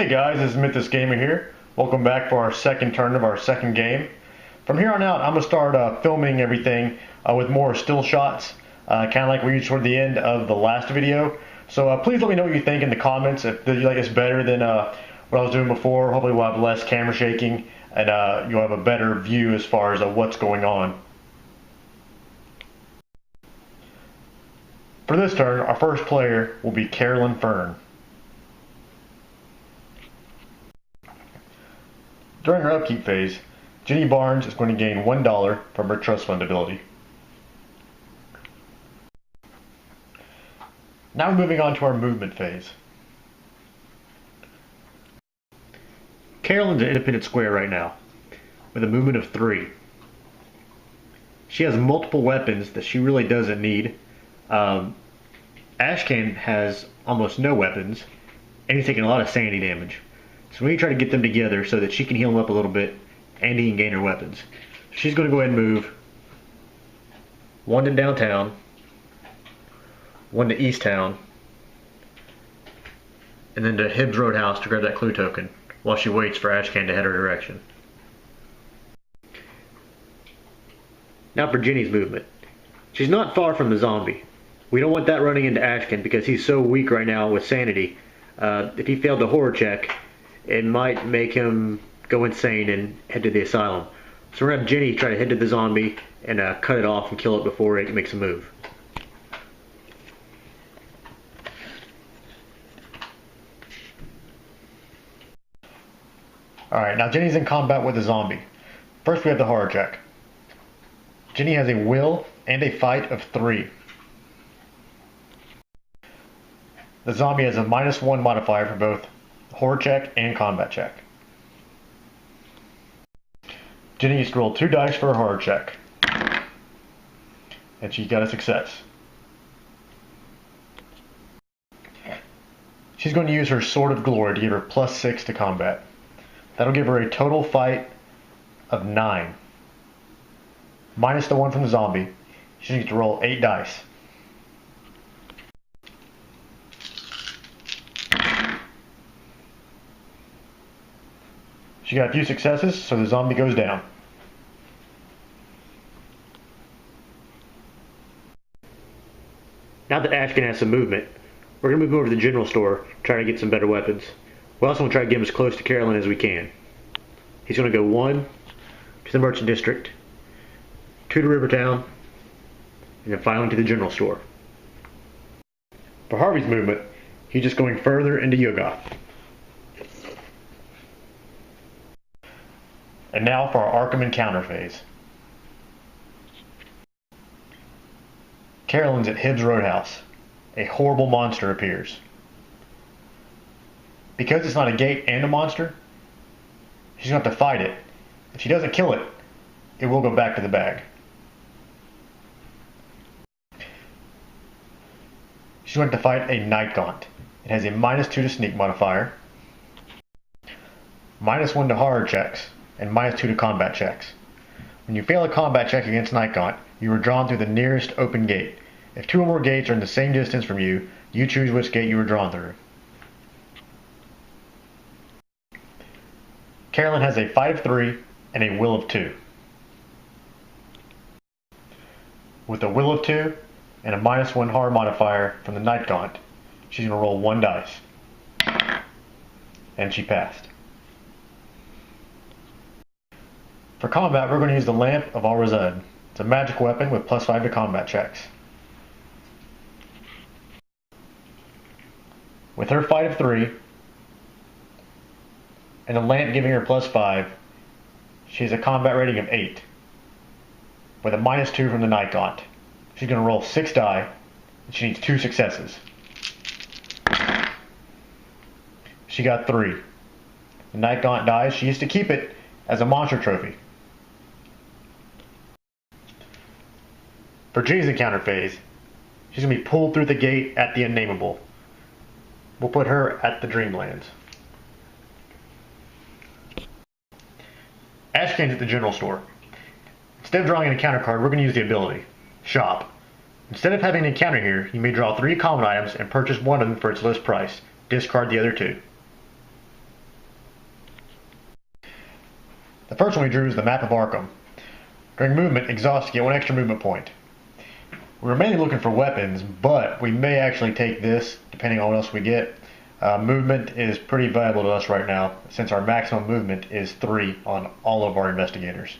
Hey guys, this is Mythos Gamer here. Welcome back for our second turn of our second game. From here on out, I'm going to start filming everything with more still shots, kind of like we used toward the end of the last video. So please let me know what you think in the comments. If you like this better than what I was doing before, hopefully we'll have less camera shaking and you'll have a better view as far as what's going on. For this turn, our first player will be Carolyn Fern. During her upkeep phase, Jenny Barnes is going to gain $1 from her trust fund ability. Now moving on to our movement phase. Carolyn's an independent square right now, with a movement of 3. She has multiple weapons that she really doesn't need. Ashcan has almost no weapons, and he's taking a lot of sanity damage. So we need to try to get them together so that she can heal him up a little bit and he can gain her weapons. She's going to go ahead and move 1 to downtown, 1 to East Town, and then to Hibbs Roadhouse to grab that clue token while she waits for Ashcan to head her direction. Now for Jenny's movement. She's not far from the zombie. We don't want that running into Ashcan because he's so weak right now with sanity. If he failed the horror check, it might make him go insane and head to the asylum. So we're going to have Jenny try to head to the zombie and cut it off and kill it before it makes a move. Alright, now Jenny's in combat with the zombie. First we have the horror check. Jenny has a will and a fight of 3. The zombie has a -1 modifier for both horror check and combat check. Jenny needs to roll 2 dice for a horror check. And she got a success. She's going to use her Sword of Glory to give her +6 to combat. That'll give her a total fight of 9. Minus the 1 from the zombie. She needs to roll 8 dice. She got a few successes, so the zombie goes down. Now that Ashcan has some movement, we're going to move over to the general store, try to get some better weapons. We also want to try to get him as close to Carolyn as we can. He's going to go 1 to the Merchant District, 2 to Rivertown, and then finally to the general store. For Harvey's movement, he's just going further into Yogoth. And now for our Arkham encounter phase. Carolyn's at Hibbs Roadhouse. A horrible monster appears. Because it's not a gate and a monster, she's going to have to fight it. If she doesn't kill it, it will go back to the bag. She's going to fight a Night Gaunt. It has a -2 to sneak modifier, -1 to horror checks, and -2 to combat checks. When you fail a combat check against Night Gaunt, you are drawn through the nearest open gate. If 2 or more gates are in the same distance from you, you choose which gate you were drawn through. Carolyn has a fight of 3 and a will of 2. With a will of 2 and a -1 horror modifier from the Night Gaunt, she's going to roll 1 dice. And she passed. For combat, we're going to use the Lamp of Al-Razed. It's a magic weapon with +5 to combat checks. With her fight of 3, and the lamp giving her +5, she has a combat rating of 8, with a -2 from the Night Gaunt. She's going to roll 6 die, and she needs 2 successes. She got 3. The Night Gaunt dies. She used to keep it as a monster trophy. For Jenny's encounter phase, she's going to be pulled through the gate at the Unnameable. We'll put her at the Dreamlands. Ashcan's at the general store. Instead of drawing an encounter card, we're going to use the ability, Shop. Instead of having an encounter here, you may draw 3 common items and purchase one of them for its list price. Discard the other 2. The first one we drew is the map of Arkham. During movement, exhaust, get 1 extra movement point. We were mainly looking for weapons, but we may actually take this, depending on what else we get. Movement is pretty valuable to us right now, since our maximum movement is 3 on all of our investigators.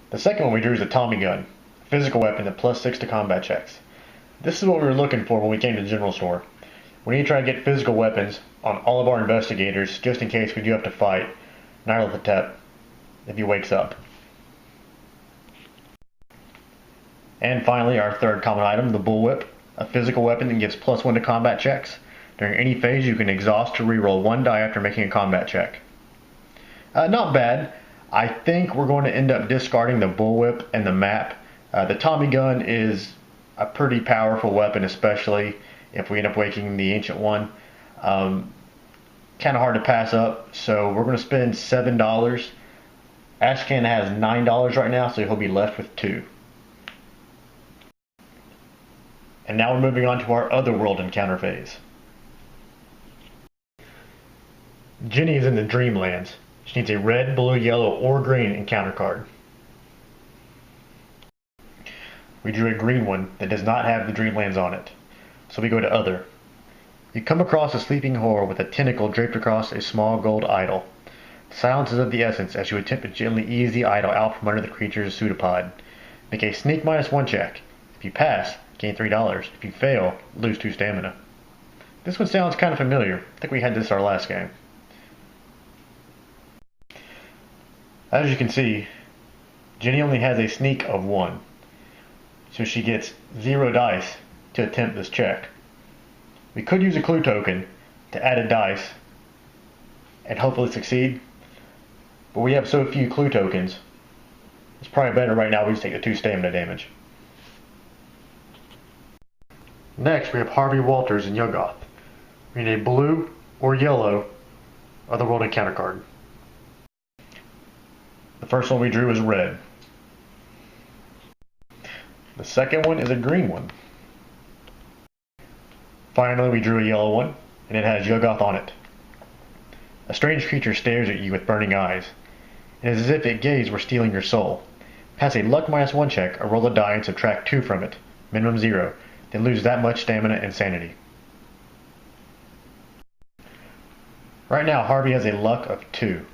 The second one we drew is a Tommy gun, a physical weapon at +6 to combat checks. This is what we were looking for when we came to the general store. We need to try to get physical weapons on all of our investigators, just in case we do have to fight Nyarlathotep if he wakes up. And finally, our third common item, the bullwhip, a physical weapon that gives +1 to combat checks. During any phase, you can exhaust to reroll 1 die after making a combat check. Not bad. I think we're going to end up discarding the bullwhip and the map. The Tommy gun is a pretty powerful weapon, especially if we end up waking the Ancient One. Kind of hard to pass up, so we're going to spend $7. Ashcan has $9 right now, so he'll be left with 2. And now we're moving on to our Otherworld encounter phase. Jenny is in the Dreamlands. She needs a red, blue, yellow, or green encounter card. We drew a green one that does not have the Dreamlands on it, so we go to Other. You come across a sleeping whore with a tentacle draped across a small gold idol. Silence is of the essence as you attempt to gently ease the idol out from under the creature's pseudopod. Make a sneak -1 check. If you pass, gain $3. If you fail, lose 2 stamina. This one sounds kind of familiar. I think we had this our last game. As you can see, Jenny only has a sneak of 1. So she gets 0 dice to attempt this check. We could use a clue token to add a dice and hopefully succeed. But we have so few clue tokens, it's probably better right now we just take the 2 stamina damage. Next, we have Harvey Walters and Yuggoth. We need a blue or yellow Otherworld encounter card. The first one we drew is red. The second one is a green one. Finally, we drew a yellow one, and it has Yuggoth on it. A strange creature stares at you with burning eyes. It is as if it gazed were stealing your soul. Pass a luck -1 check, or roll a die and subtract 2 from it, minimum 0. Then lose that much stamina and sanity. Right now, Harvey has a luck of 2.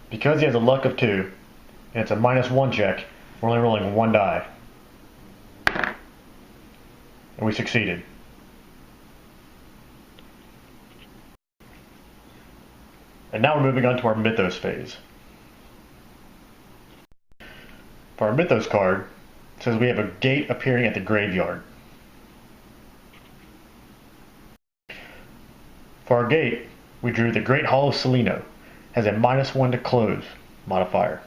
Because he has a luck of 2, and it's a -1 check, we're only rolling 1 die. And we succeeded. And now we're moving on to our Mythos phase. For our Mythos card, it says we have a gate appearing at the graveyard. For our gate, we drew the Great Hall of Seleno. Has a -1 to close modifier.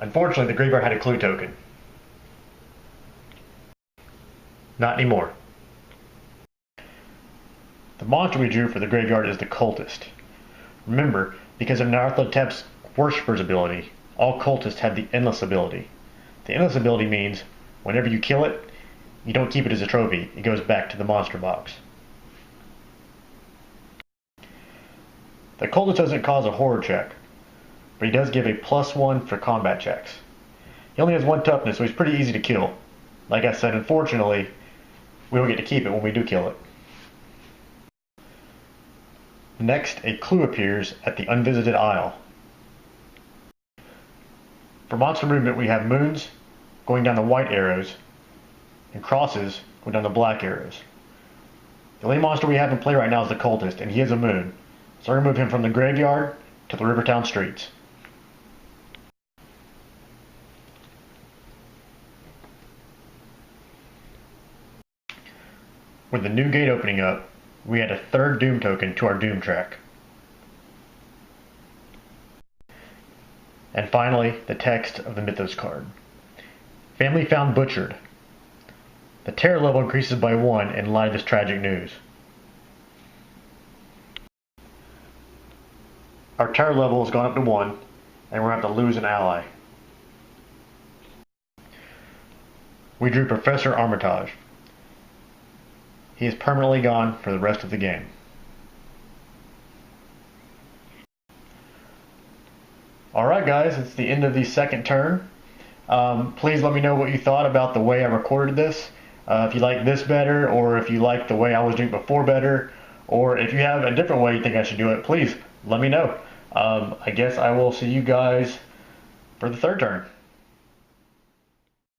Unfortunately, the graveyard had a clue token. Not anymore. The monster we drew for the graveyard is the Cultist. Remember, because of Nyarlathotep's Worshipper's ability, all cultists have the Endless ability. The Endless ability means whenever you kill it, you don't keep it as a trophy. It goes back to the monster box. The Cultist doesn't cause a horror check, but he does give a +1 for combat checks. He only has 1 toughness, so he's pretty easy to kill. Like I said, unfortunately, we don't get to keep it when we do kill it. Next, a clue appears at the Unvisited Isle. For monster movement, we have moons going down the white arrows and crosses going down the black arrows. The only monster we have in play right now is the Cultist, and he is a moon. So we're going to move him from the graveyard to the Rivertown streets. With the new gate opening up, we add a 3rd Doom token to our Doom track. And finally, the text of the Mythos card. Family found butchered. The terror level increases by 1 in light of this tragic news. Our terror level has gone up to 1, and we're going to have to lose an ally. We drew Professor Armitage. he is permanently gone for the rest of the game. Alright guys, it's the end of the second turn. Please let me know what you thought about the way I recorded this. If you like this better, or if you like the way I was doing it before better, or if you have a different way you think I should do it, please let me know. I guess I will see you guys for the third turn.